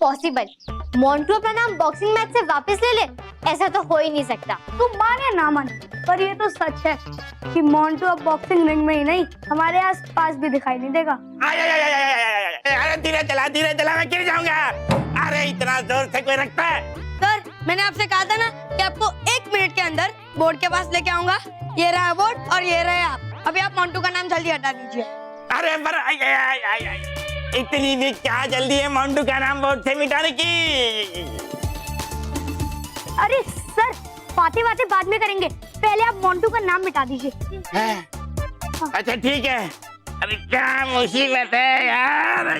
Impossible. Montu अपना नाम boxing match से वापस ले ले, ऐसा तो हो ही नहीं सकता। तू माने ना माने, पर ये तो सच है कि मोंटू अब बॉक्सिंग रिंग में ही नहीं, हमारे आस पास भी दिखाई नहीं देगा। अरे धीरे चला, मैं गिर जाऊंगा। अरे इतना जोर से कोई रखता है? सर, मैंने आपसे कहा था ना कि आपको 1 मिनट के अंदर बोर्ड के पास लेके आऊंगा। ये रहा बोर्ड और ये रहे आप। अभी आप मोंटू का नाम जल्दी हटा दीजिए। अरे पर इतनी भी क्या जल्दी है मोंटू का नाम बोर्ड से मिटाने की? अरे सर, बातें बाद में करेंगे, पहले आप मोंटू का नाम मिटा दीजिए। अच्छा ठीक है। अरे क्या मुसीबत है यार।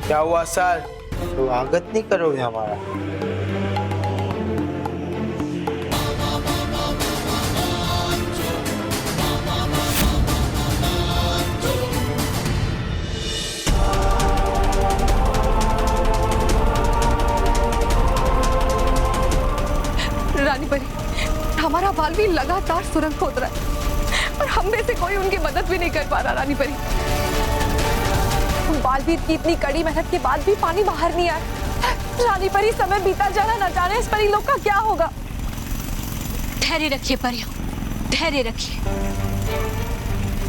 क्या हुआ सर, स्वागत नहीं करोगे हमारा? रानी परी, हमारा बालवीर लगातार सुरंग खोद रहा है और हम में से कोई उनकी मदद भी नहीं कर पा रहा। रानी परी, बालवीर की इतनी कड़ी मेहनत के बाद भी पानी बाहर नहीं आया। रानी परी, समय बीता जा रहा, न जाने इस परी लोग का क्या होगा। धैर्य रखिए परियों, धैर्य रखिए,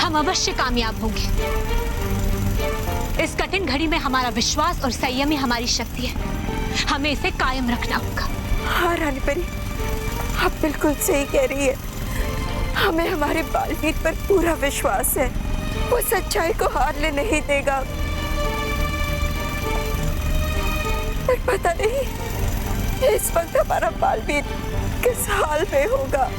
हम अवश्य कामयाब होंगे। इस कठिन घड़ी में हमारा विश्वास और संयम ही हमारी शक्ति है, हमें इसे कायम रखना होगा। हाँ रानी परी, आप बिल्कुल सही कह रही है। हमें हमारे बालवीर पर पूरा विश्वास है, वो सच्चाई को हारने नहीं देगा। पर पता नहीं इस वक्त हमारा बालवीर किस हाल में होगा।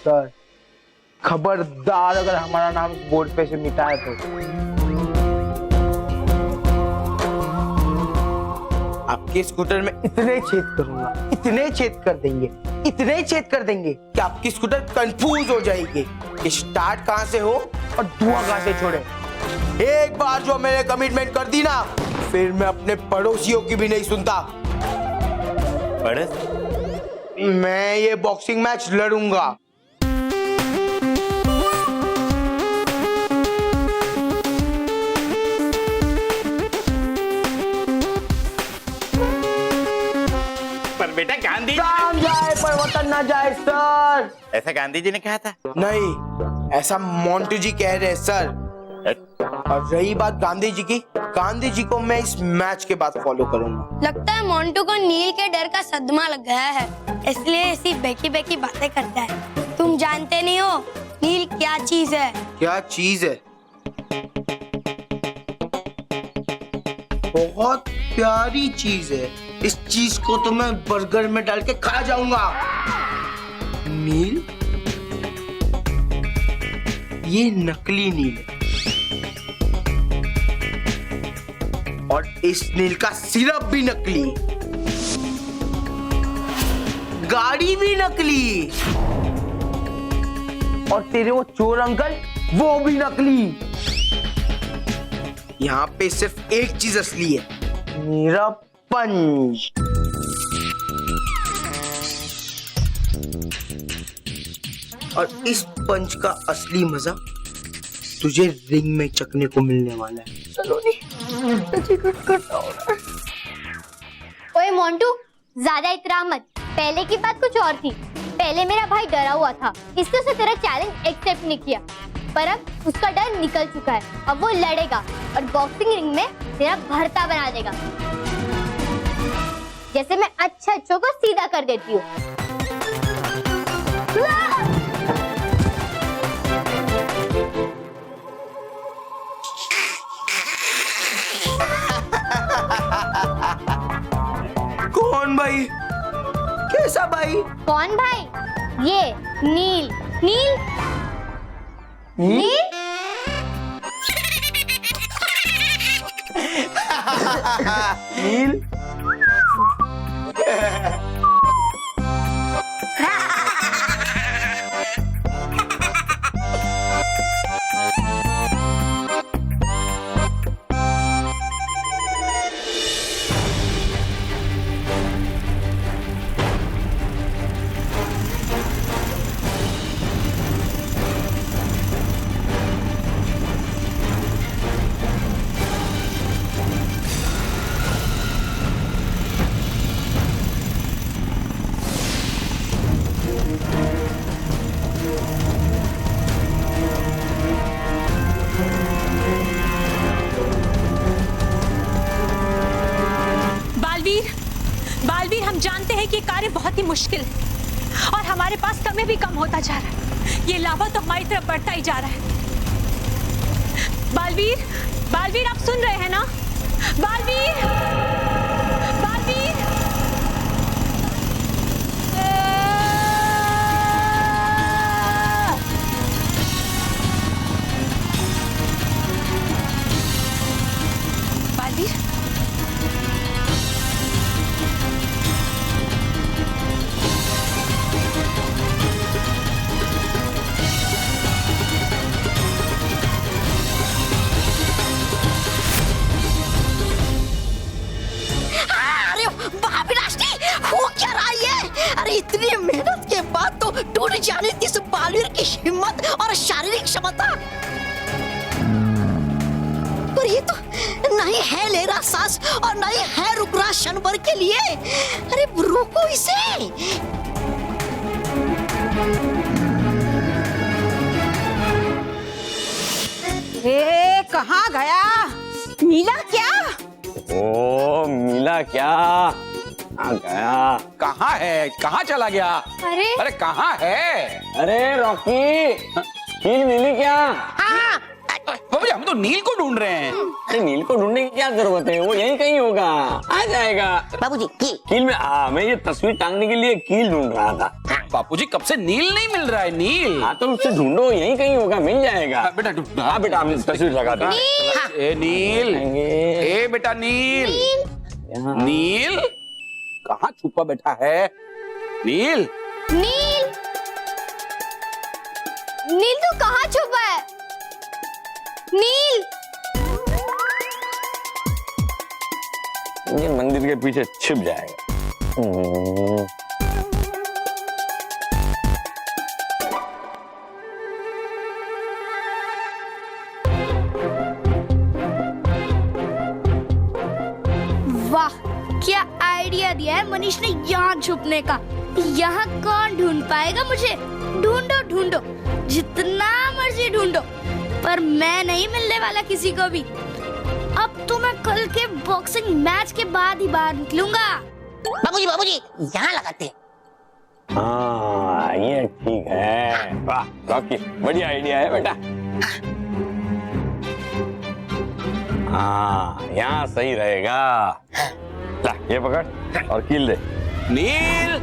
सर, खबरदार अगर हमारा नाम बोर्ड पे से मिटाए तो आपके स्कूटर में इतने छेद करूंगा, इतने छेद कर देंगे, इतने छेद कर देंगे कि आपकी स्कूटर कंफ्यूज हो जाएगी कि स्टार्ट कहां से हो और धुआं कहां से छोड़े। एक बार जो मैंने कमिटमेंट कर दी ना, फिर मैं अपने पड़ोसियों की भी नहीं सुनता। मैं ये बॉक्सिंग मैच लड़ूंगा। बेटा गांधी काम जाए पर वतन ना जाए सर, ऐसा गांधी जी ने कहा था? नहीं, ऐसा मोंटू जी कह रहे हैं सर। और रही बात गांधी जी की, गांधी जी को मैं इस मैच के बाद फॉलो करूंगा। लगता है मोंटू को नील के डर का सदमा लग गया है, इसलिए ऐसी बेकी बातें करता है। तुम जानते नहीं हो नील क्या चीज है? क्या चीज है? बहुत प्यारी चीज है। इस चीज को तो मैं बर्गर में डाल के खा जाऊंगा। नील, ये नकली नील है और इस नील का सिरप भी नकली, गाड़ी भी नकली, और तेरे वो चोर अंकल वो भी नकली। यहाँ पे सिर्फ एक चीज असली है, मेरा पंच। और इस पंच का असली मजा तुझे रिंग में चखने को मिलने वाला है। ओए मोंटू, ज्यादा इतरा मत। पहले की बात कुछ और थी। पहले मेरा भाई डरा हुआ था, इसलिए उसने तेरा चैलेंज एक्सेप्ट नहीं किया, पर अब उसका डर निकल चुका है। अब वो लड़ेगा और बॉक्सिंग रिंग में तेरा भरता बना देगा। जैसे मैं अच्छों को सीधा कर देती हूँ। कौन भाई? कैसा भाई? कौन भाई? ये नील। नील नील नील? बालवीर, हम जानते हैं कि ये कार्य बहुत ही मुश्किल है और हमारे पास समय भी कम होता जा रहा है। ये लावा तो हमारी तरफ बढ़ता ही जा रहा है। बालवीर, बालवीर, आप सुन रहे हैं ना? बालवीर, बालवीर, बालवीर, अरे इतनी मेहनत के बाद तो टूट जाने थी इस बालवीर की हिम्मत और शारीरिक क्षमता। पर ये तो नहीं है ले रहा सांस और नहीं है रुक रहा क्षण भर के लिए। अरे रोको इसे। ए, कहाँ गया? मिला क्या? ओ मिला क्या? गया। कहाँ है? कहाँ चला गया? अरे कहाँ है? अरे रॉकी, नील मिली क्या? हाँ। बाबूजी हम तो नील को ढूंढ रहे हैं। अरे नील को ढूंढने की क्या जरूरत है? वो यहीं कहीं होगा, आ जाएगा। बाबूजी कील में मैं ये तस्वीर टांगने के लिए कील ढूंढ रहा था। बापूजी कब से नील नहीं मिल रहा है? नील हाँ तो उससे ढूंढो, यहीं कहीं होगा, मिल जाएगा। बेटा हाँ बेटा, हमने तस्वीर लगा दी। ए नील, ए बेटा नील, नील कहाँ छुपा बैठा है? नील, नील, नील तू कहाँ छुपा है? नील, ये मंदिर के पीछे छिप जाएगा। वाह, क्या आइडिया दिया है मनीष ने यहाँ छुपने का। यहाँ कौन ढूंढ पाएगा मुझे? ढूंढो ढूंढो, जितना मर्जी ढूंढो, पर मैं नहीं मिलने वाला किसी को भी। अब तो मैं कल के बॉक्सिंग मैच के बाद ही बाहर निकलूंगा। बाबूजी बाबूजी यहाँ लगाते हैं। हाँ ये ठीक है। वाह रॉकी, बढ़िया आइडिया है बेटा। हाँ यहाँ सही रहेगा। ला ये पकड़ और कील दे। नील,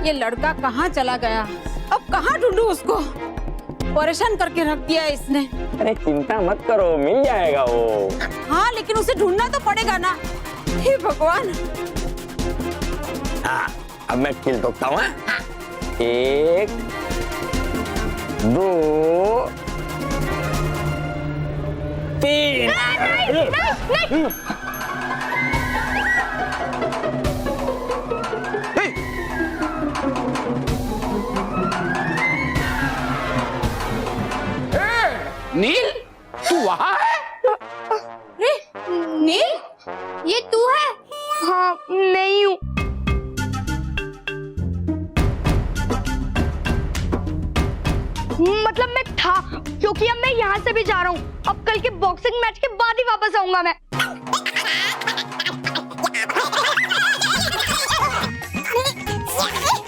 ये लड़का कहाँ चला गया? अब कहाँ ढूंढूं उसको? परेशान करके रख दिया है इसने। अरे चिंता मत करो, मिल जाएगा वो। हाँ लेकिन उसे ढूंढना तो पड़ेगा ना। हे भगवान। हाँ अब मैं कील ठोकता हूँ। 1 2 3। नील तू वहाँ है? अरे नील, ये तू है? हाँ मैं ही हूँ। मतलब मैं था, क्योंकि अब मैं यहाँ से भी जा रहा हूँ। अब कल के बॉक्सिंग मैच के बाद ही वापस आऊंगा मैं।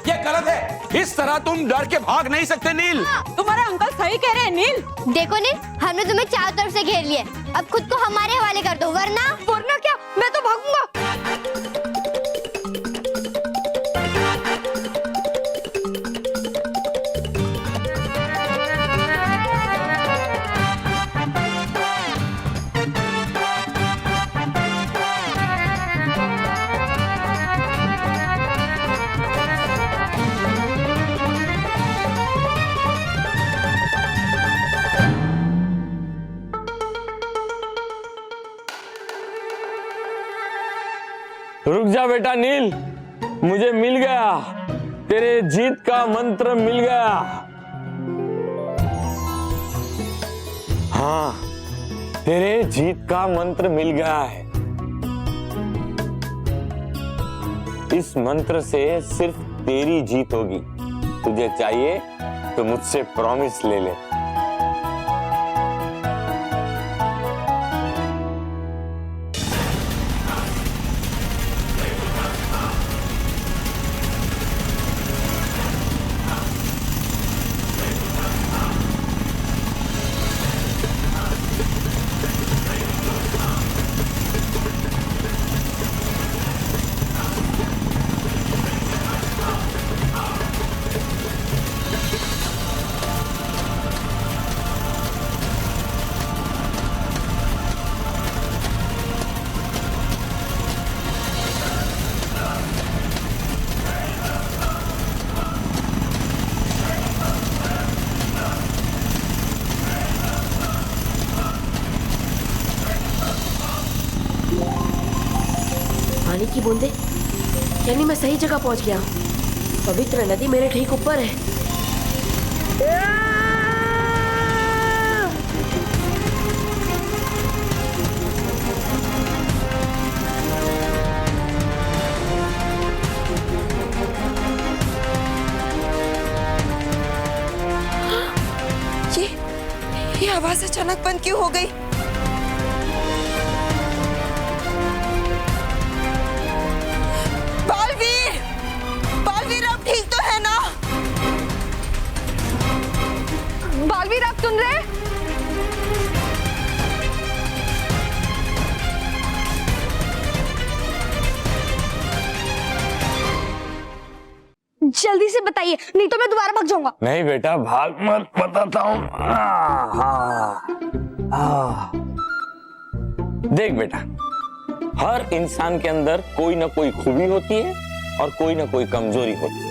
ये गलत है। इस तरह तुम डर के भाग नहीं सकते नील। तुम्हारे अंकल सही कह रहे हैं नील। देखो नील, हमने तुम्हें चारों तरफ से घेर लिया, अब खुद को हमारे हवाले कर दो, वरना क्या, मैं तो भागूंगा। रुक जा बेटा नील, मुझे मिल गया, तेरे जीत का मंत्र मिल गया। हाँ, तेरे जीत का मंत्र मिल गया है। इस मंत्र से सिर्फ तेरी जीत होगी। तुझे चाहिए तो मुझसे प्रॉमिस ले ले। पानी की बूंदे, यानी मैं सही जगह पहुंच गया हूँ। पवित्र नदी मेरे ठीक ऊपर है। ये आवाज अचानक बंद क्यों हो गई? बालवीर अब ठीक तो है ना? बालवीर, आप सुन रहे हैं? जल्दी से बताइए, नहीं तो मैं दोबारा भाग जाऊंगा। नहीं बेटा भाग मत, बताता हूँ। देख बेटा, हर इंसान के अंदर कोई ना कोई खूबी होती है और कोई ना कोई कमजोरी होती है।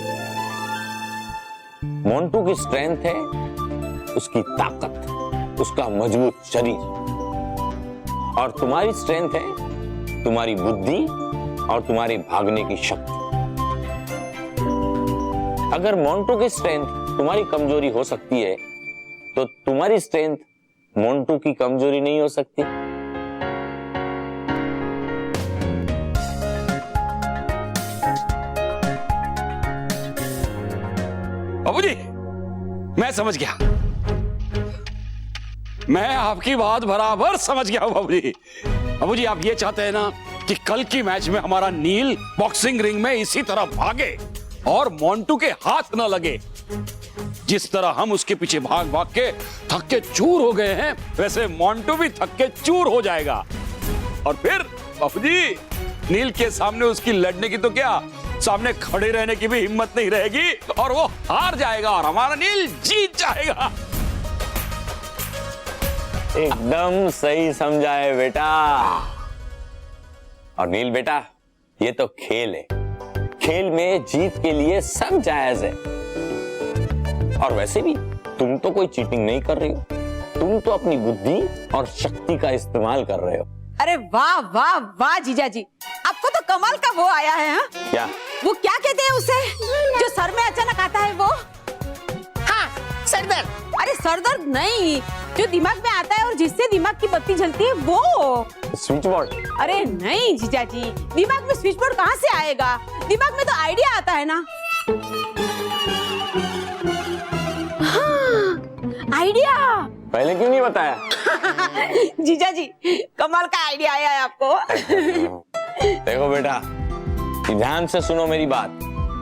मोंटू की स्ट्रेंथ है उसकी ताकत, उसका मजबूत शरीर, और तुम्हारी स्ट्रेंथ है तुम्हारी बुद्धि और तुम्हारे भागने की शक्ति। अगर मोंटू की स्ट्रेंथ तुम्हारी कमजोरी हो सकती है, तो तुम्हारी स्ट्रेंथ मोंटू की कमजोरी नहीं हो सकती। बाबूजी, मैं समझ गया। मैं आपकी बात बराबर समझ गया हूं बाबूजी। बाबूजी, आप ये चाहते हैं ना कि कल की मैच में हमारा नील बॉक्सिंग रिंग में इसी तरह भागे और मोंटू के हाथ न लगे। जिस तरह हम उसके पीछे भाग भाग के थक के चूर हो गए हैं, वैसे मोंटू भी थक के चूर हो जाएगा। और फिर बाबूजी, नील के सामने उसकी लड़ने की तो क्या, सामने खड़े रहने की भी हिम्मत नहीं रहेगी और वो हार जाएगा और हमारा नील जीत जाएगा। एकदम सही समझा है बेटा। और नील बेटा, ये तो खेल है, खेल में जीत के लिए सब जायज है। और वैसे भी तुम तो कोई चीटिंग नहीं कर रही हो, तुम तो अपनी बुद्धि और शक्ति का इस्तेमाल कर रहे हो। अरे वाह वाह वाह जीजा जी, आपको तो कमाल का वो आया है। हाँ? क्या? वो क्या कहते हैं उसे, जो सर में अचानक आता है वो? हाँ, सरदर्द। अरे सरदर्द नहीं, जो दिमाग में आता है और जिससे दिमाग की बत्ती जलती है वो। Switch board? अरे नहीं जीजा जी, दिमाग में स्विच बोर्ड कहाँ से आएगा? दिमाग में तो आइडिया आता है ना। हाँ, आइडिया। पहले क्यों नहीं बताया? जीजा जी, कमाल का आइडिया आया है आपको। देखो बेटा, ध्यान से सुनो मेरी बात।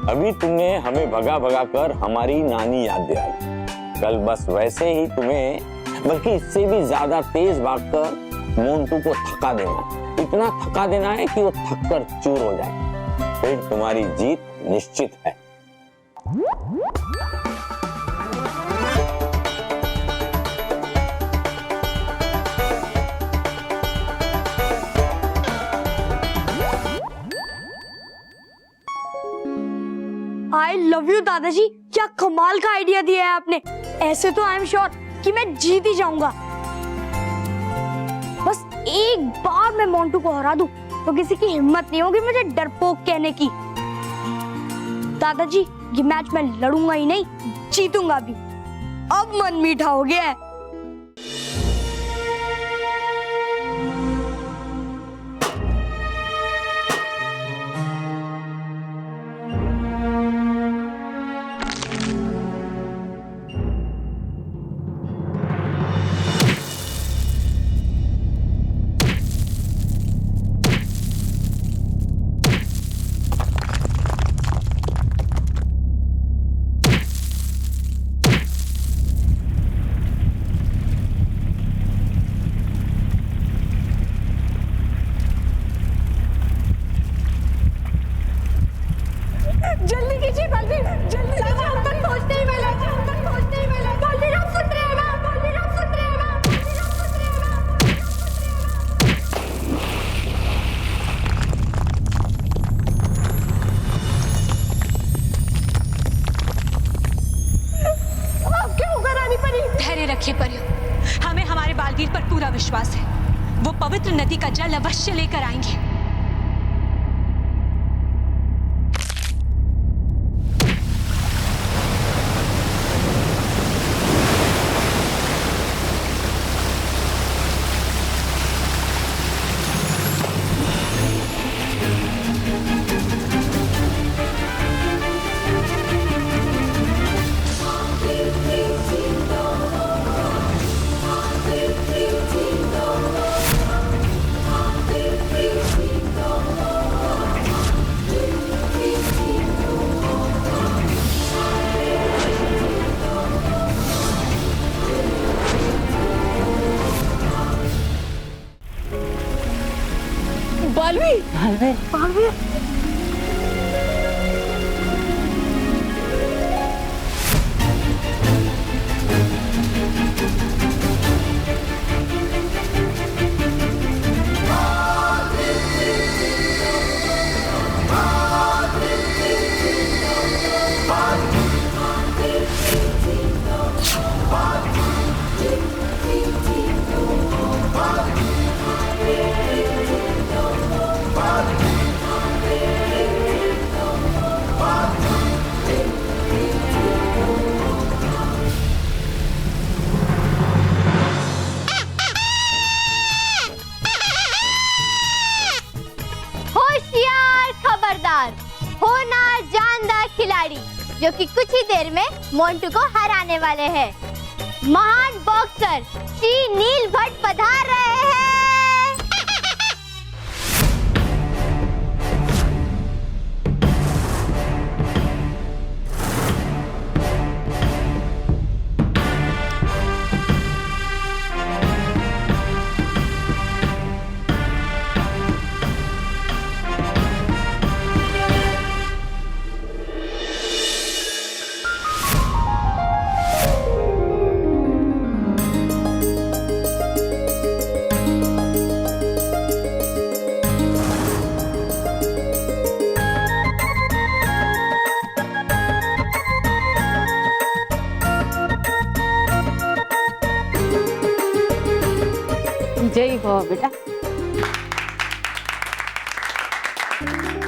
अभी तुमने हमें भगा भगा कर हमारी नानी याद दिलाई। कल बस वैसे ही तुम्हें, बल्कि इससे भी ज्यादा तेज भागकर मोंटू को थका देना, इतना थका देना है कि वो थक कर चूर हो जाए। फिर तुम्हारी जीत निश्चित है। आई लव यू दादाजी, क्या कमाल का आइडिया दिया है आपने। ऐसे तो आई एम श्योर कि मैं जीत ही जाऊंगा। बस एक बार मैं मोंटू को हरा दूं तो किसी की हिम्मत नहीं होगी मुझे डरपोक कहने की। दादाजी ये मैच मैं लड़ूंगा ही नहीं, जीतूंगा भी। अब मन मीठा हो गया है। जल्दी कीजिए बलवीर, जल्दी कीजिए। हम तक पहुंचते ही वाले हैं, हम तक पहुंचते ही वाले हैं। बलवीर आप सुन रहे हैं ना? बलवीर आप सुन रहे हैं ना? बलवीर आप सुन रहे हैं ना? आप क्यों करानी पड़ी? धैर्य रखिए परियो, हमें हमारे बालवीर पर पूरा विश्वास है। वो पवित्र नदी का जल अवश्य लेकर आएंगे। बालवीर, बालवीर होनहार जानदार खिलाड़ी जो कि कुछ ही देर में मोंटू को हराने वाले हैं। महान बॉक्सर श्री नील भट्ट पधार रहे हैं। जय हो बेटा।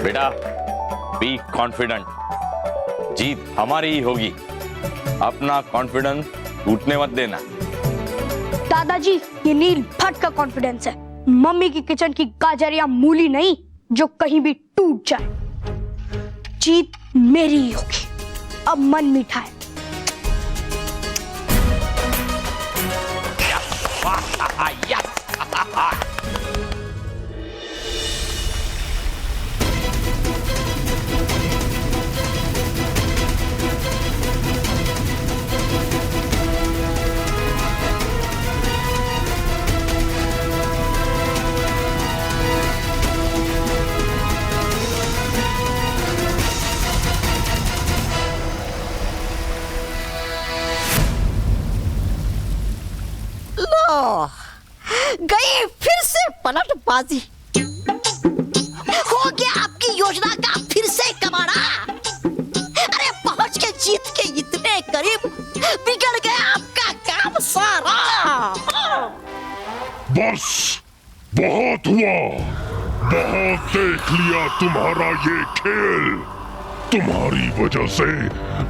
बेटा बी कॉन्फिडेंट, जीत हमारी ही होगी। अपना कॉन्फिडेंस टूटने मत देना। दादाजी ये नील भट्ट का कॉन्फिडेंस है, मम्मी की किचन की गाजर या मूली नहीं जो कहीं भी टूट जाए। जीत मेरी ही होगी। अब मन मीठा है। लो, गई फिर से पलटबाजी। हो गया आपकी योजना का फिर से कबाड़ा। अरे पहुंच के जीत के इतने करीब, बिगड़ गया आपका काम सारा। बस बहुत हुआ, बहुत देख लिया तुम्हारा ये खेल। तुम्हारी वजह से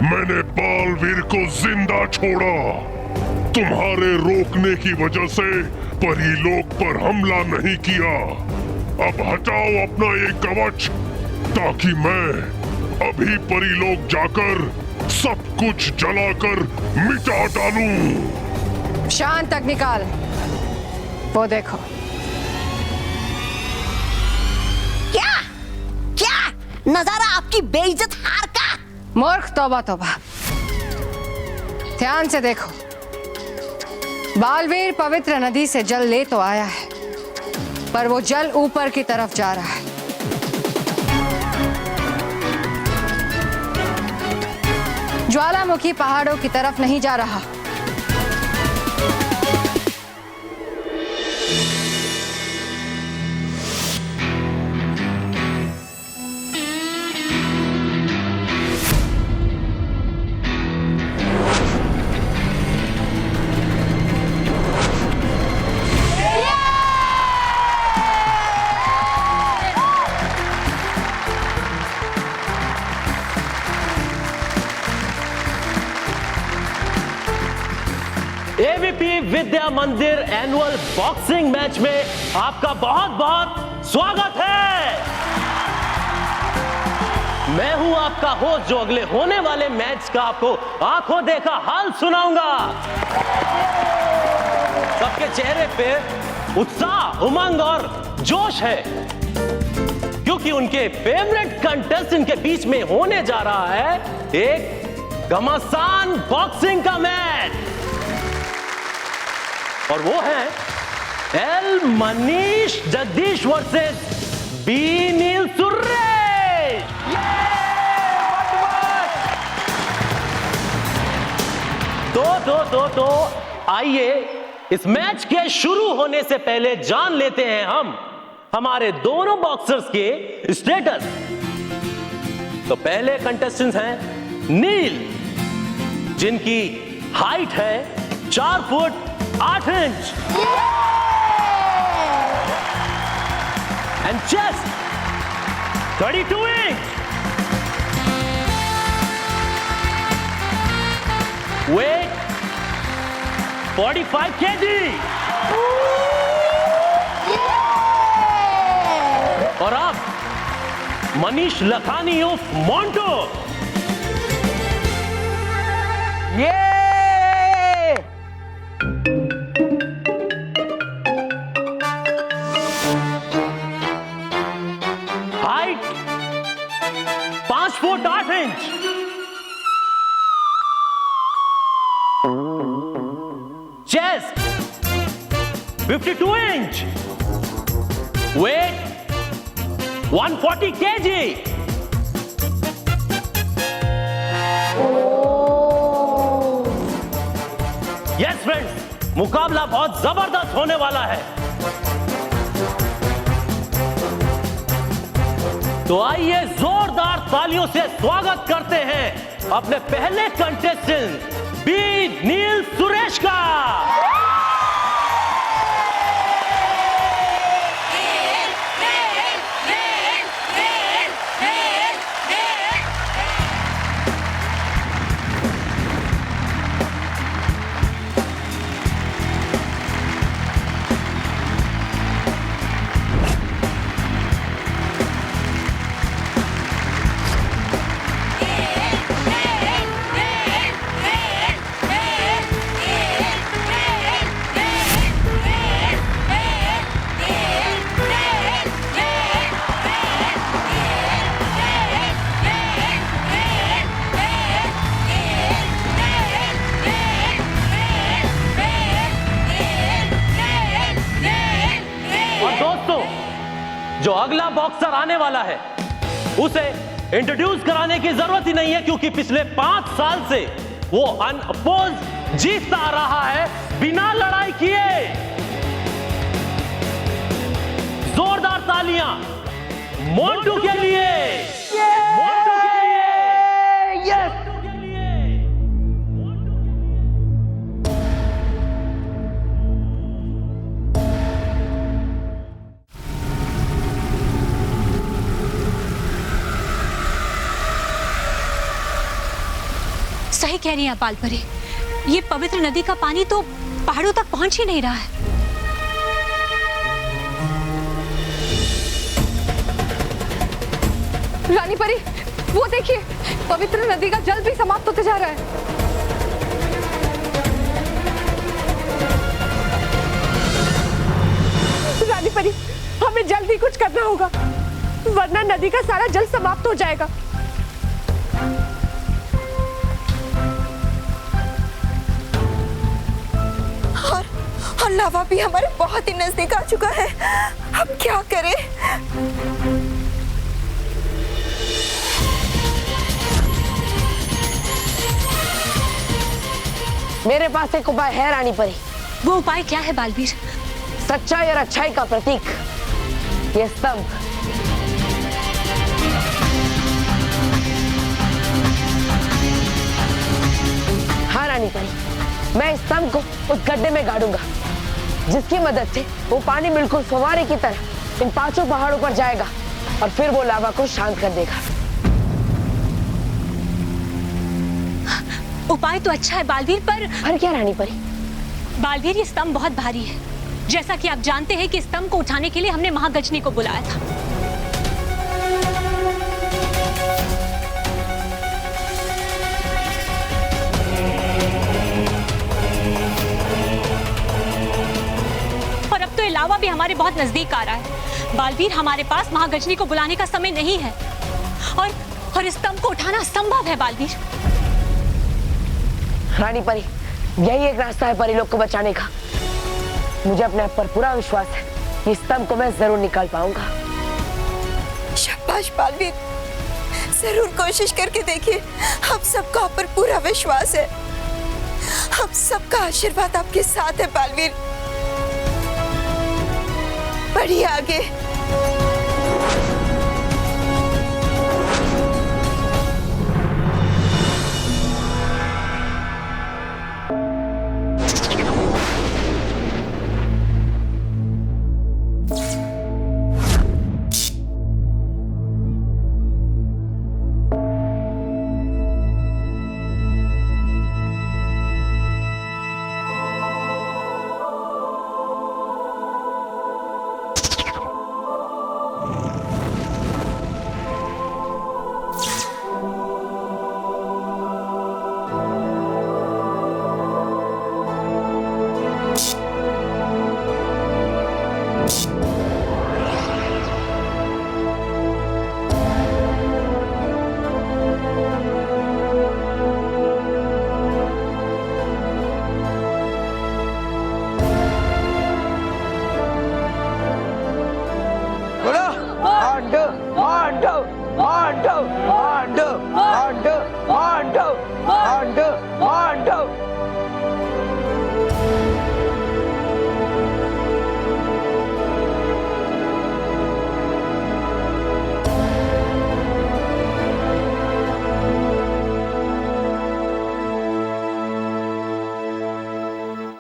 मैंने बालवीर को जिंदा छोड़ा। तुम्हारे रोकने की वजह से परीलोक पर हमला नहीं किया। अब हटाओ अपना ये कवच, ताकि मैं अभी परीलोक जाकर सब कुछ जलाकर मिटा डालूं। शांत अग्निकाल, वो देखो। क्या क्या नजारा आपकी बेइज्जत हार का। मूर्ख, तौबा तौबा। ध्यान से देखो, बालवीर पवित्र नदी से जल ले तो आया है, पर वो जल ऊपर की तरफ जा रहा है। ज्वालामुखी पहाड़ों की तरफ नहीं जा रहा। एवीपी विद्या मंदिर एनुअल बॉक्सिंग मैच में आपका बहुत बहुत स्वागत है। मैं हूं आपका होस्ट, जो अगले होने वाले मैच का आपको आंखों देखा हाल सुनाऊंगा। सबके चेहरे पे उत्साह, उमंग और जोश है, क्योंकि उनके फेवरेट कंटेस्टेंट के बीच में होने जा रहा है एक घमासान बॉक्सिंग का मैच। और वो है L Manish Jagdish versus B Neel Suresh. तो आइए इस मैच के शुरू होने से पहले जान लेते हैं हम हमारे दोनों बॉक्सर्स के स्टेटस। तो पहले कंटेस्टेंट्स हैं नील, जिनकी हाइट है 4 foot 8 inch and chest 32 inch. Weight 45 kg. और अब मनीष लखानी उर्फ Montu. Height 5 foot 8 inch. Chest 52 इंच। Weight 140 kg. यस फ्रेंड्स, मुकाबला बहुत जबरदस्त होने वाला है। तो आइए जोरदार तालियों से स्वागत करते हैं अपने पहले कंटेस्टेंट बी नील सुरेश का। जो अगला बॉक्सर आने वाला है उसे इंट्रोड्यूस कराने की जरूरत ही नहीं है, क्योंकि पिछले 5 साल से वो अनअपोज जीतता आ रहा है बिना लड़ाई किए। मोंटू के लिए, मोंटू के लिए, यस। सही कह रही हैं आप बालपरी, ये पवित्र नदी का पानी तो पहाड़ों तक पहुंच ही नहीं रहा है। रानी परी, वो देखिए, पवित्र नदी का जल भी समाप्त होते जा रहा है। रानी परी, हमें जल्दी कुछ करना होगा, वरना नदी का सारा जल समाप्त हो जाएगा। और लावा भी हमारे बहुत ही नजदीक आ चुका है। अब क्या करें? मेरे पास एक उपाय है रानी परी। वो उपाय क्या है बालवीर? सच्चाई और अच्छाई का प्रतीक, ये स्तंभ। हाँ रानी परी, मैं इस स्तंभ को उस गड्ढे में गाड़ूंगा, जिसकी मदद से वो पानी बिल्कुल फव्वारे की तरह इन 5 पहाड़ों पर जाएगा और फिर वो लावा को शांत कर देगा। उपाय तो अच्छा है बालवीर, पर क्या रानी परी? बालवीर, ये स्तंभ बहुत भारी है। जैसा कि आप जानते हैं कि स्तंभ को उठाने के लिए हमने महागजनी को बुलाया था। और अब तो ये लावा भी हमारे बहुत नजदीक आ रहा है। बालवीर, हमारे पास महागजनी को बुलाने का समय नहीं है और इस स्तंभ को उठाना असंभव है बालवीर। रानी परी, यही एक रास्ता है परी लोग को बचाने का। मुझे अपने आप पर पूरा विश्वास है कि इस स्तंभ को मैं जरूर निकाल पाऊंगा। शाबाश बालवीर, जरूर कोशिश करके देखिए। हम सबका आप पर पूरा विश्वास है। हम सबका आशीर्वाद आपके साथ है बालवीर। बढ़िए आगे।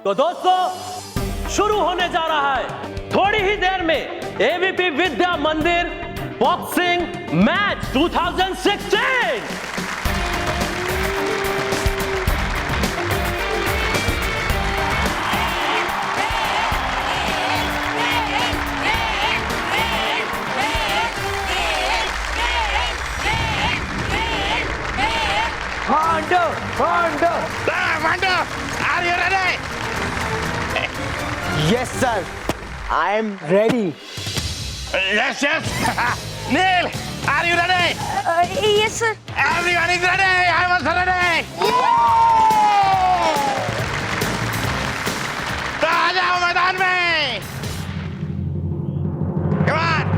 तो दोस्तों, शुरू होने जा रहा है थोड़ी ही देर में एबीपी विद्या मंदिर boxing match 2016। Mondo, are you ready? Yes, sir. I am ready. Yes. Neil, are you ready? Yes, sir. Everyone is ready. I am also ready. तो आ जाओ मैदान में. Come on.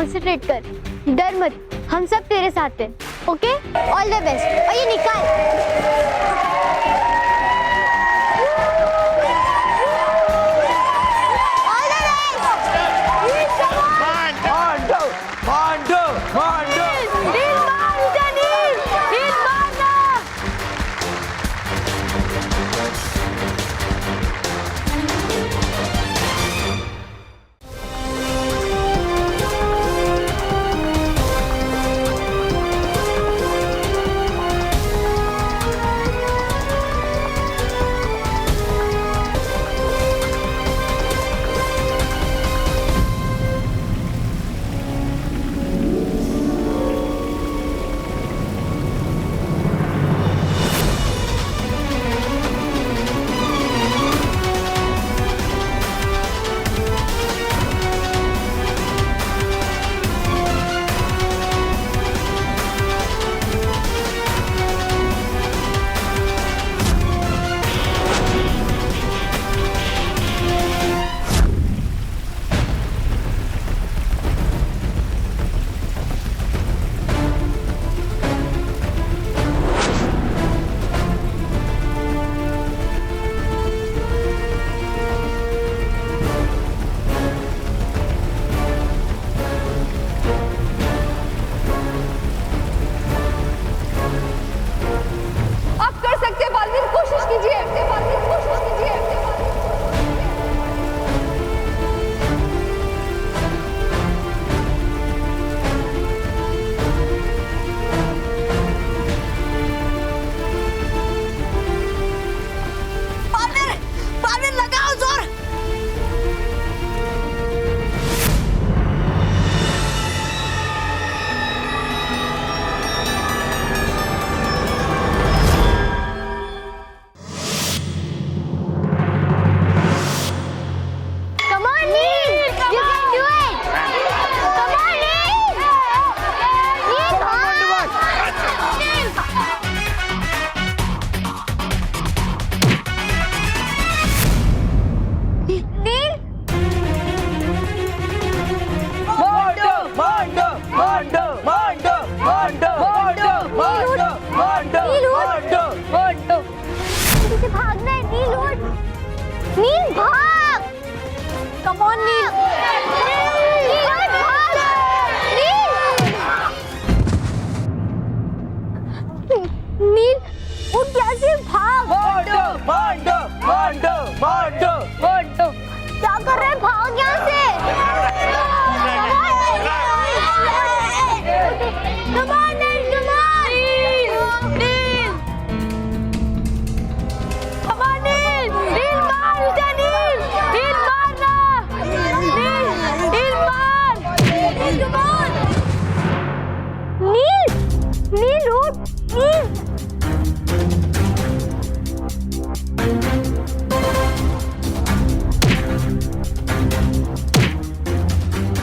कॉन्सेंट्रेट कर, डर मत, हम सब तेरे साथ हैं, ओके? All the best. और ये निकाल।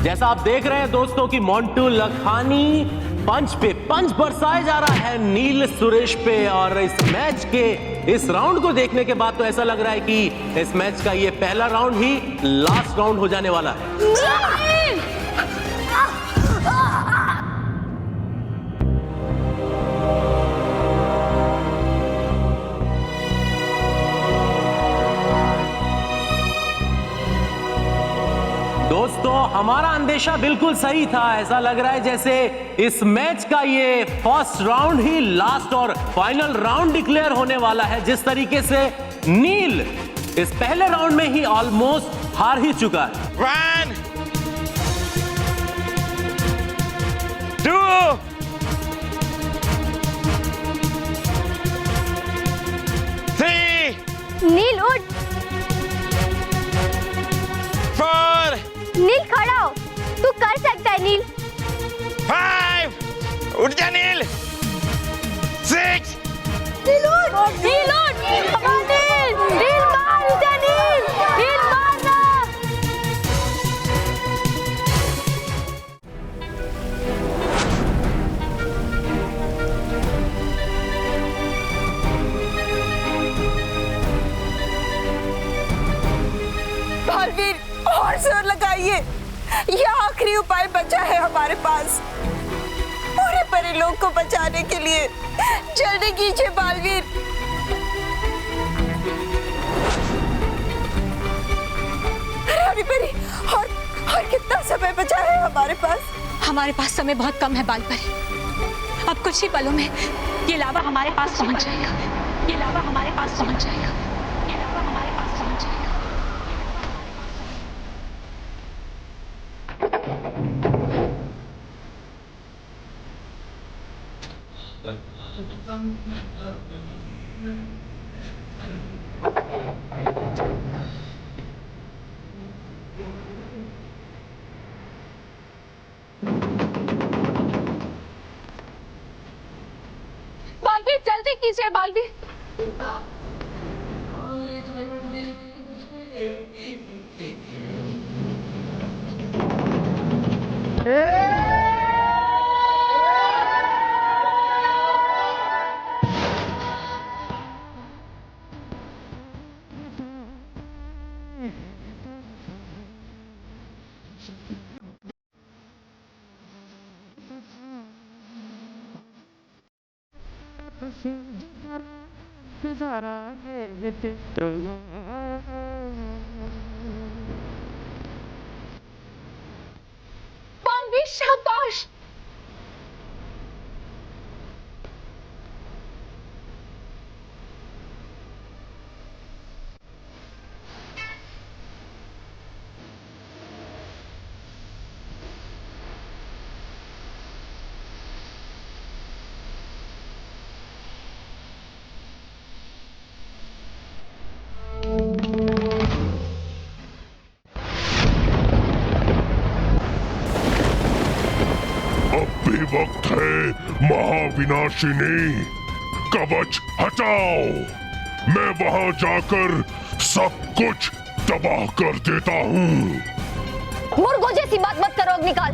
जैसा आप देख रहे हैं दोस्तों कि मोंटू लखानी पंच पे पंच बरसाए जा रहा है नील सुरेश पे। और इस मैच के इस राउंड को देखने के बाद तो ऐसा लग रहा है कि इस मैच का ये पहला राउंड ही लास्ट राउंड हो जाने वाला है। दोस्तों हमारा अंदेशा बिल्कुल सही था। ऐसा लग रहा है जैसे इस मैच का ये फर्स्ट राउंड ही लास्ट और फाइनल राउंड डिक्लेयर होने वाला है। जिस तरीके से नील इस पहले राउंड में ही ऑलमोस्ट हार ही चुका है। 1 2 3 नील उठ। 4 नील खड़ा हो, तू कर सकता है नील। 5 उठ जा नील। 6 नील उठ, नील उठ, come on, नील मार, उठ जा नील मारना। ये आखिरी उपाय बचा है हमारे पास पूरे परी लोग को बचाने के लिए। जल्दी कीजिए बालवीर। रानी परी, और कितना समय बचा है हमारे पास? हमारे पास समय बहुत कम है बाल परी। अब कुछ ही पलों में ये लावा हमारे पास पहुंच जाएगा। ये लावा हमारे पास पहुंच जाएगा। ये लावा हमारे पास पहुंच जाएगा। बालवीर जल्दी कीजिए बालवीर। बालवीर शाबाश। भी वक्त है महाविनाशिनी, कवच हटाओ। मैं वहां जाकर सब कुछ तबाह कर देता हूँ। मुर्गों जैसी बात मत करो अग्निकाल।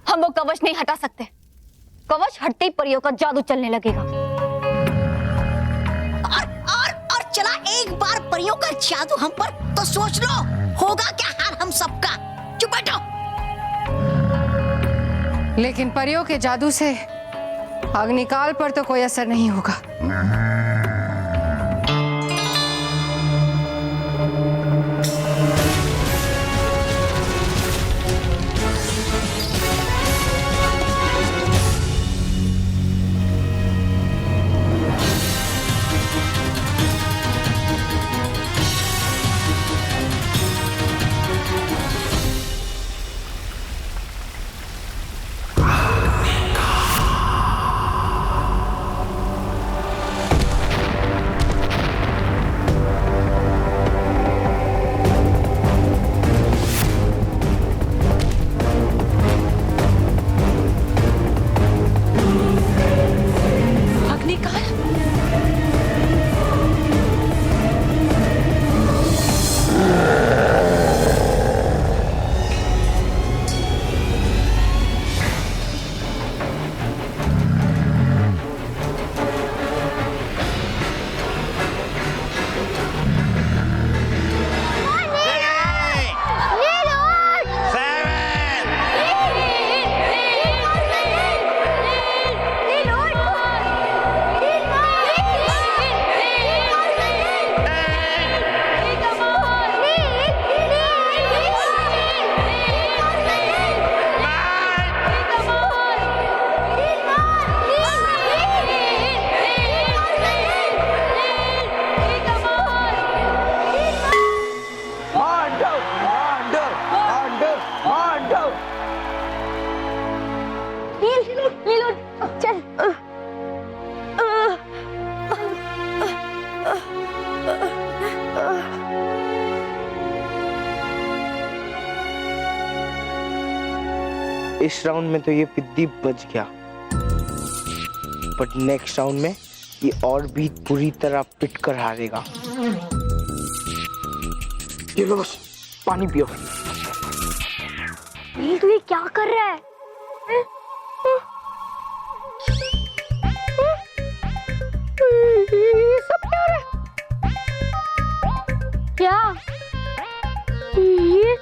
हम वो कवच नहीं हटा सकते। कवच हटते ही परियों का जादू चलने लगेगा। और चला एक बार परियों का जादू हम पर, तो सोच लो होगा क्या हाल हम सबका। चुप बैठो। लेकिन परियों के जादू से अग्निकाल पर तो कोई असर नहीं होगा। इस राउंड में तो ये पिद्दी बच गया, बट नेक्स्ट राउंड में ये और भी पूरी तरह पिट कर हारेगा। ये लो बस पानी पियो। तू ये क्या कर रहा है? ये सब क्या है? क्या? ये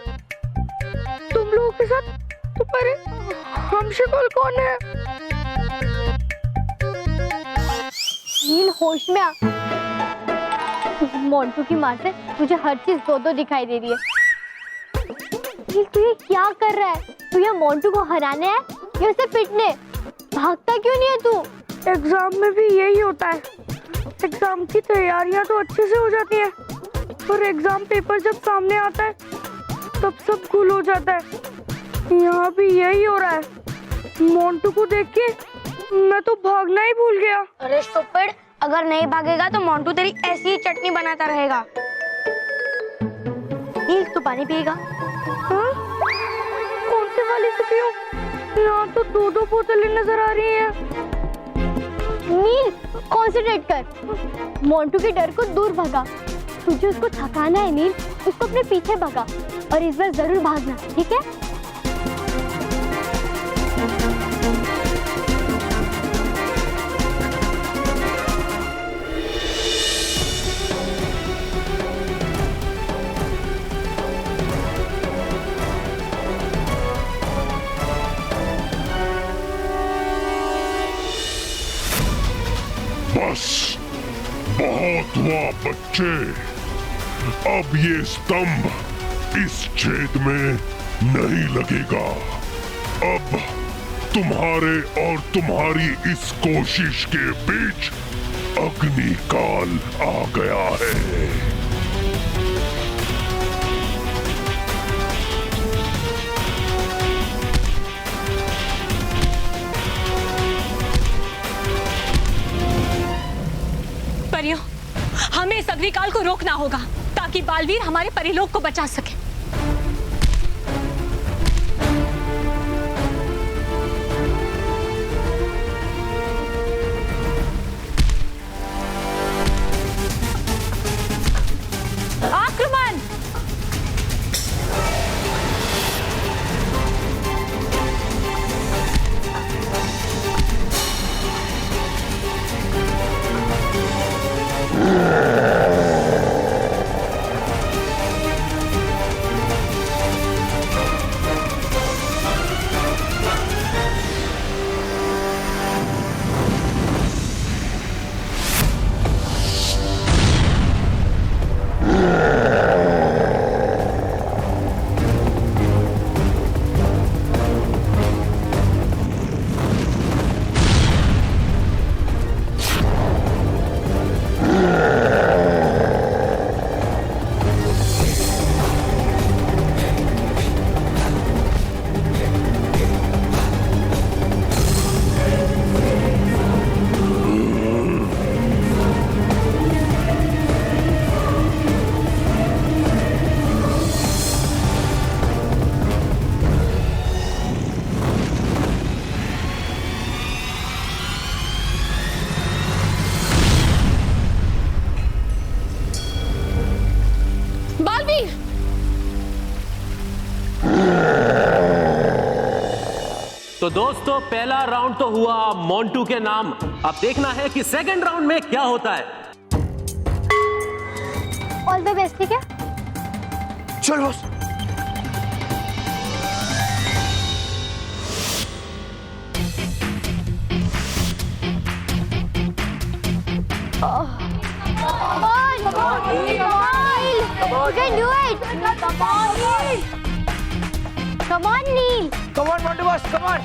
होश में आ। मोंटू की माँ से मुझे हर चीज दो दिखाई दे रही है। तू ये क्या कर रहा है? तू ये मोंटू को हराने है या उसे पिटने? भागता क्यों नहीं है तू? एग्जाम में भी यही होता है। एग्जाम की तैयारियां तो अच्छे से हो जाती है, पर एग्जाम पेपर जब सामने आता है तब सब गुल हो जाता है। यहाँ भी यही हो रहा है। मोंटू को देख के मैं तो भागना ही भूल गया। अरे स्टूपिड, अगर नहीं भागेगा तो मोंटू तेरी ऐसी ही चटनी बनाता रहेगा। नील, तू पानी पिएगा? हाँ? कौन से वाली से पीऊं? यहाँ तो दो बोतलें नजर आ रही हैं। नील, कॉन्सेंट्रेट कर। मोंटू के डर को दूर भगा। तुझे उसको थकाना है नील, उसको अपने पीछे भगा और इस बार जरूर भागना, ठीक है? बस बहुत हुआ बच्चे, अब ये स्तंभ इस छेद में नहीं लगेगा। अब तुम्हारे और तुम्हारी इस कोशिश के बीच अग्निकाल आ गया है। परियों, हमें इस अग्निकाल को रोकना होगा ताकि बालवीर हमारे परिलोक को बचा सके। आक्रमण! तो दोस्तों, पहला राउंड तो हुआ मोंटू के नाम। अब देखना है कि सेकंड राउंड में क्या होता है। ऑल द बेस्ट, ठीक है? चल boss. Come on, Neil. Come on, Monty boss, come on.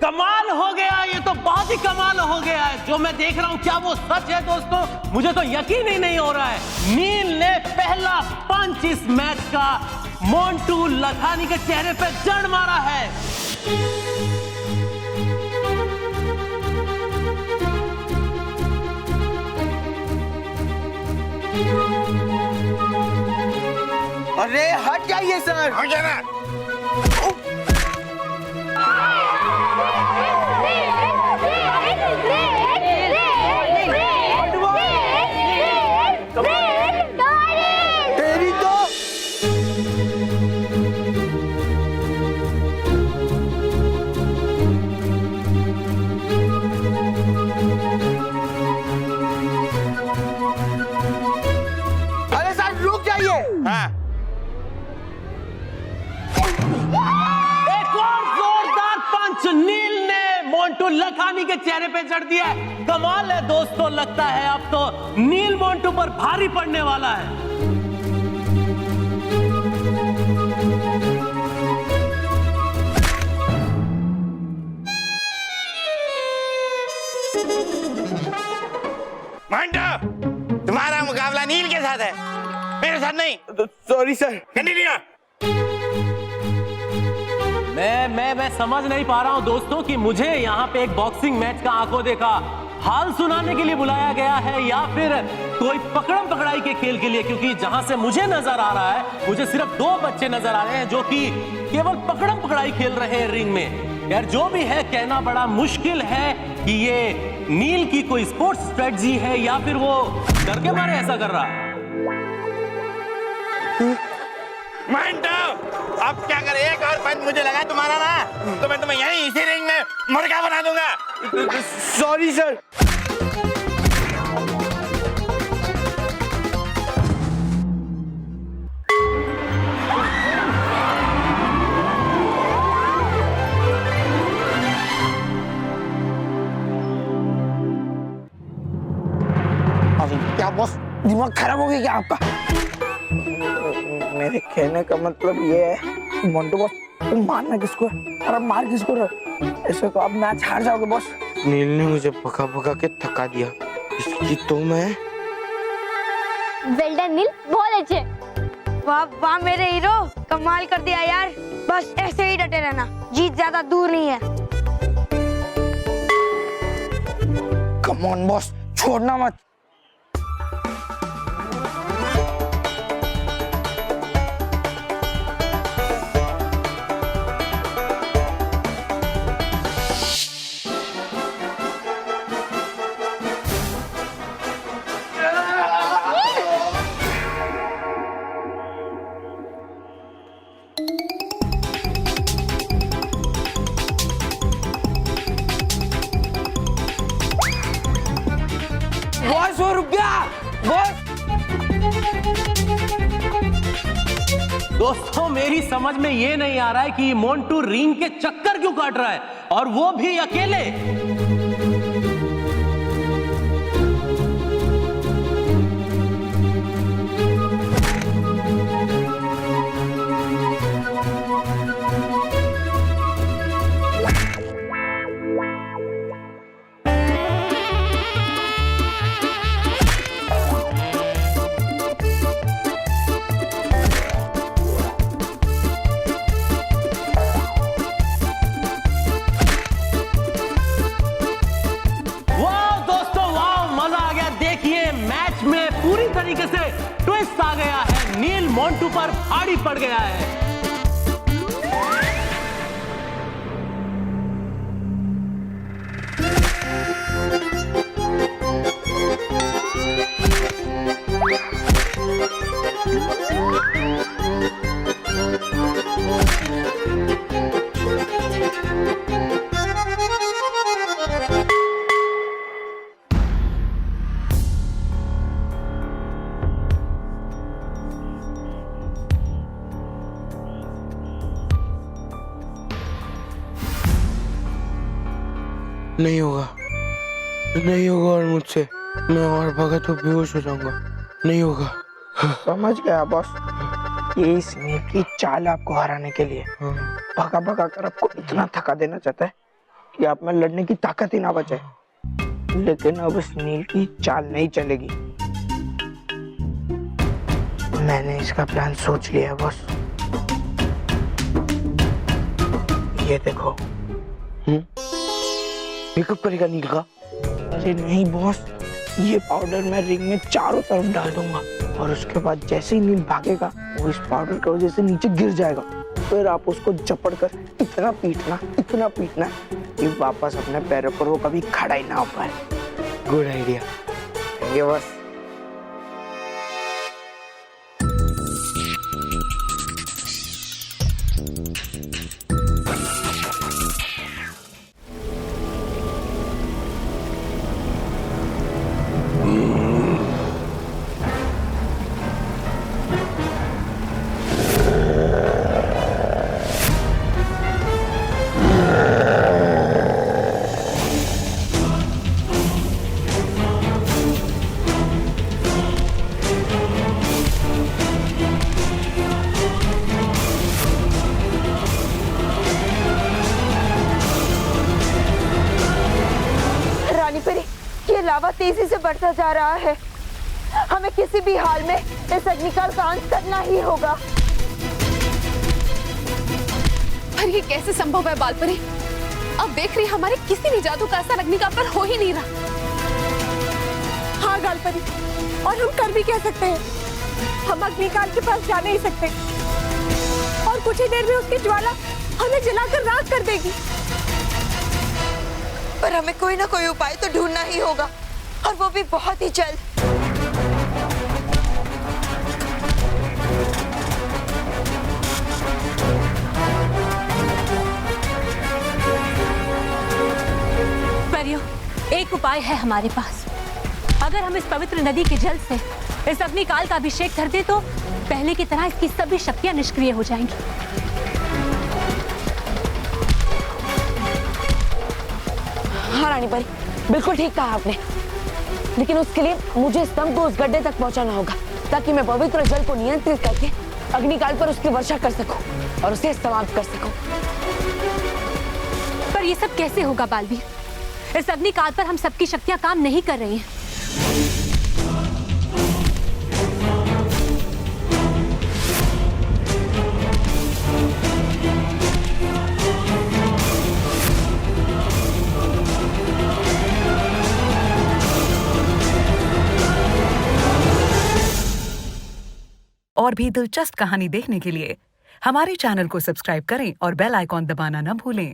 कमाल हो गया, ये तो बहुत ही कमाल हो हो गया है। जो मैं देख रहा हूं क्या वो सच है दोस्तों? मुझे तो यकीन ही नहीं हो रहा है। नील ने पहला पंच इस मैच का मोंटू लखानी के चेहरे पे जड़ मारा है। अरे हट जाइए सर। हट जाना। तेरी तो अरे सर रुक जाइए। हाँ एक और जोरदार पंच नील ने मोंटू लखानी के चेहरे पे जड़ दिया है। कमाल है दोस्तों, लगता है अब तो नील मोंटू पर भारी पड़ने वाला है। मोंटू, तुम्हारा मुकाबला नील के साथ है, मेरे साथ नहीं। Sorry sir. कंटिन्यू। मैं समझ नहीं पा रहा हूं दोस्तों कि मुझे यहाँ पे एक बॉक्सिंग मैच का आंखों देखा हाल सुनाने के लिए बुलाया गया है या फिर कोई पकड़म पकड़ाई के खेल के लिए, क्योंकि जहां से मुझे नजर आ रहा है मुझे सिर्फ 2 बच्चे नजर आ रहे हैं जो कि केवल पकड़म पकड़ाई खेल रहे हैं रिंग में। यार जो भी है, कहना बड़ा मुश्किल है कि ये नील की कोई स्पोर्ट्स स्ट्रेटजी है या फिर वो डर के मारे ऐसा कर रहा है। मोंटू, अब क्या करे? एक और पंच मुझे लगा तुम्हारा ना, तो मैं तुम्हें यहीं इसी रिंग में मुर्गा बना दूंगा। Sorry sir. क्या बॉस, दिमाग खराब हो गया क्या आपका? मेरे कहने का मतलब ये है मोंटू बॉस, तुम मारना किसको है और अब मार किसको रहे? ऐसे तो आप मैच हार जाओगे बॉस। नील ने मुझे पका पका के थका दिया, इसकी तो मैं। वेल डन नील, बहुत अच्छे। वाह वाह मेरे हीरो, कमाल कर दिया यार। बस ऐसे ही डटे रहना, जीत ज्यादा दूर नहीं है। कम ऑन बॉस, छोड़ना मत। बॉस वो रुक गया बॉस। दोस्तों मेरी समझ में ये नहीं आ रहा है कि मोंटू रिंग के चक्कर क्यों काट रहा है, और वो भी अकेले। तरीके से ट्विस्ट आ गया है, नील मोंटू पर भारी पड़ गया है। नहीं होगा, नहीं होगा, और मुझसे मैं और भगा तो बेहोश हो जाऊंगा। नहीं होगा। समझ गया बॉस, ये इस नील की चाल आपको हराने के लिए भगा भगा कर आपको इतना थका देना चाहता है कि आप में लड़ने की ताकत ही ना बचे। लेकिन अब इस नील की चाल नहीं चलेगी। मैंने इसका प्लान सोच लिया बॉस। ये देखो। मेकअप करेगा नील का? अरे नहीं बॉस, ये पाउडर मैं रिंग में चारों तरफ डाल दूंगा और उसके बाद जैसे ही नील भागेगा वो इस पाउडर की वजह से नीचे गिर जाएगा। फिर आप उसको झपड़ कर इतना पीटना कि वापस अपने पैरों पर वो कभी खड़ा ही ना हो पाए। Good idea. ये बस। लावा तेजी से बढ़ता जा रहा है। हमें किसी भी हाल में इस अग्निकाल का अंत करना ही होगा। पर ये कैसे संभव है बालपरी? अब देख रही हमारे किसी भी जादू का असर अग्निकाल पर हो ही नहीं रहा। हाँ गालपरी, और हम कर भी क्या सकते हैं? हम अग्निकाल के पास जा नहीं सकते और कुछ ही देर में उसकी ज्वाला हमें जलाकर राख कर देगी। पर हमें कोई ना कोई उपाय तो ढूंढना ही होगा, और वो भी बहुत ही जल्द। परियों, एक उपाय है हमारे पास। अगर हम इस पवित्र नदी के जल से इस अग्निकाल का अभिषेक कर दे तो पहले की तरह इसकी सभी शक्तियां निष्क्रिय हो जाएंगी। हाँ रानी परी, बिल्कुल ठीक कहा आपने, लेकिन उसके लिए मुझे स्तंभ को उस गड्ढे तक पहुंचाना होगा ताकि मैं पवित्र जल को नियंत्रित करके अग्निकाल पर उसकी वर्षा कर सकूं और उसे समाप्त कर सकूं। पर ये सब कैसे होगा बालवीर? इस अग्निकाल पर हम सबकी शक्तियां काम नहीं कर रही हैं। और भी दिलचस्प कहानी देखने के लिए हमारे चैनल को सब्सक्राइब करें और बेल आइकॉन दबाना न भूलें।